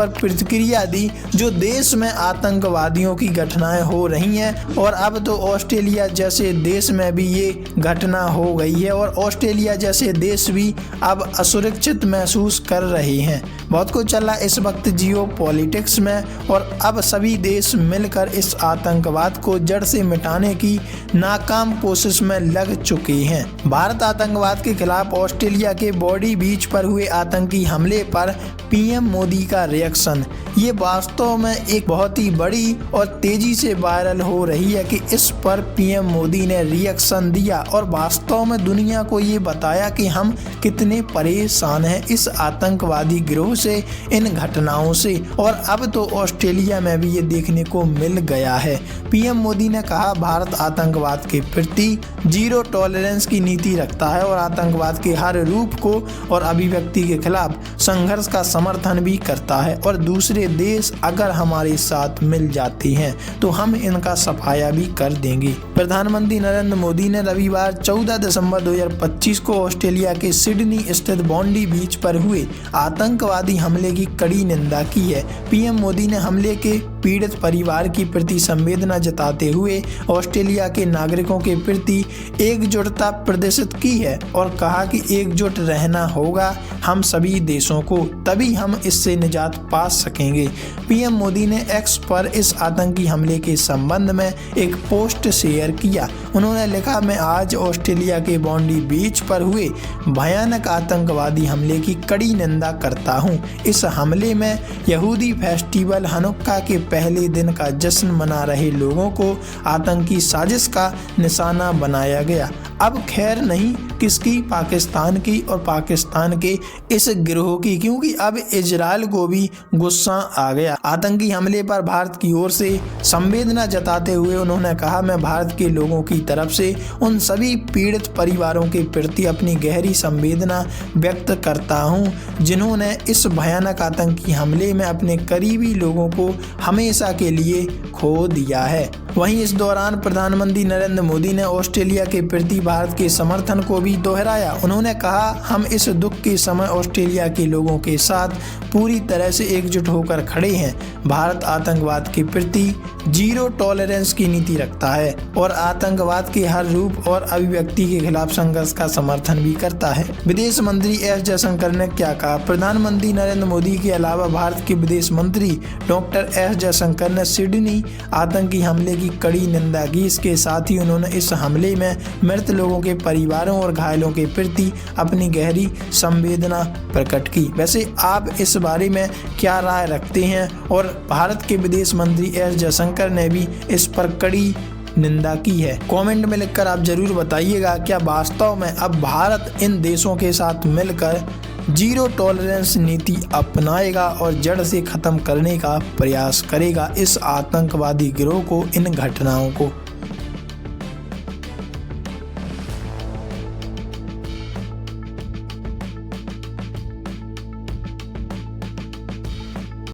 पर प्रतिक्रिया दी जो देश में आतंकवादियों की घटनाएं हो रही हैं और अब तो ऑस्ट्रेलिया जैसे देश में भी ये घटना हो गई है और ऑस्ट्रेलिया जैसे देश भी अब असुरक्षित महसूस कर रहे हैं। बहुत कुछ चल रहा है इस वक्त जियो पॉलिटिक्स में और अब सभी देश मिलकर इस आतंकवाद को जड़ से मिटाने की नाकाम कोशिश में लग चुके हैं। भारत आतंकवाद के खिलाफ ऑस्ट्रेलिया के बॉडी बीच पर हुए आतंकी हमले पर पीएम मोदी का रिएक्शन, ये वास्तव में एक बहुत ही बड़ी और तेजी से वायरल हो रही है कि इस पर पीएम मोदी ने रिएक्शन दिया और वास्तव में दुनिया को ये बताया कि हम कितने परेशान हैं इस आतंकवादी गिरोह से, इन घटनाओं से। और अब तो ऑस्ट्रेलिया में भी ये देखने को मिल गया है। पीएम मोदी ने कहा भारत आतंकवाद के प्रति जीरो टॉलरेंस की नीति रखता है और आतंकवाद के हर रूप को और अभिव्यक्ति के खिलाफ संघर्ष का समर्थन भी करता है और दूसरे देश अगर हमारे साथ मिल जाते हैं तो हम इनका सफाया भी कर देंगे। प्रधानमंत्री नरेंद्र मोदी ने रविवार 14 दिसंबर 2025 को ऑस्ट्रेलिया के सिडनी स्थित बॉन्डी बीच पर हुए आतंकवादी हमले की कड़ी निंदा की है। पीएम मोदी ने हमले के पीड़ित परिवार की प्रति संवेदना जताते हुए ऑस्ट्रेलिया के नागरिकों के प्रति एकजुटता प्रदर्शित की है और कहा कि एकजुट रहना होगा हम सभी देशों को, तभी हम इससे निजात पा सकेंगे। पीएम मोदी ने एक्स पर इस आतंकी हमले के संबंध में एक पोस्ट शेयर किया। उन्होंने लिखा, मैं आज ऑस्ट्रेलिया के बॉन्डी बीच पर हुए भयानक आतंकवादी हमले की कड़ी निंदा करता हूं। इस हमले में यहूदी फेस्टिवल हनुक्का के पहले दिन का जश्न मना रहे लोगों को आतंकी साजिश का निशाना बनाया गया। अब खैर नहीं किसकी, पाकिस्तान की और पाकिस्तान के इस गिरोह की, क्योंकि अब इजराइल को भी गुस्सा आ गया। आतंकी हमले पर भारत की ओर से संवेदना जताते हुए उन्होंने कहा, मैं भारत के लोगों की तरफ से उन सभी पीड़ित परिवारों के प्रति अपनी गहरी संवेदना व्यक्त करता हूं जिन्होंने इस भयानक आतंकी हमले में अपने करीबी लोगों को हमेशा के लिए खो दिया है। वहीं इस दौरान प्रधानमंत्री नरेंद्र मोदी ने ऑस्ट्रेलिया के प्रति भारत के समर्थन को भी दोहराया। उन्होंने कहा, हम इस दुख के समय ऑस्ट्रेलिया के लोगों के साथ पूरी तरह से एकजुट होकर खड़े हैं। भारत आतंकवाद के प्रति जीरो टॉलरेंस की नीति रखता है और आतंकवाद के हर रूप और अभिव्यक्ति के खिलाफ संघर्ष का समर्थन भी करता है। विदेश मंत्री एस जयशंकर ने क्या कहा? प्रधानमंत्री नरेंद्र मोदी के अलावा भारत के विदेश मंत्री डॉक्टर एस जयशंकर ने सिडनी आतंकी हमले की कड़ी निंदा की। इसके साथ ही उन्होंने इस हमले में मृत लोगों के परिवारों और घायलों के प्रति अपनी गहरी संवेदना प्रकट की। वैसे आप इस बारे में क्या राय रखते हैं? और भारत के विदेश मंत्री एस जयशंकर ने भी इस पर कड़ी निंदा की है। कमेंट में लिखकर आप जरूर बताइएगा, क्या वास्तव में अब भारत इन देशों के साथ मिलकर जीरो टॉलरेंस नीति अपनाएगा और जड़ से खत्म करने का प्रयास करेगा इस आतंकवादी गिरोह को, इन घटनाओं को।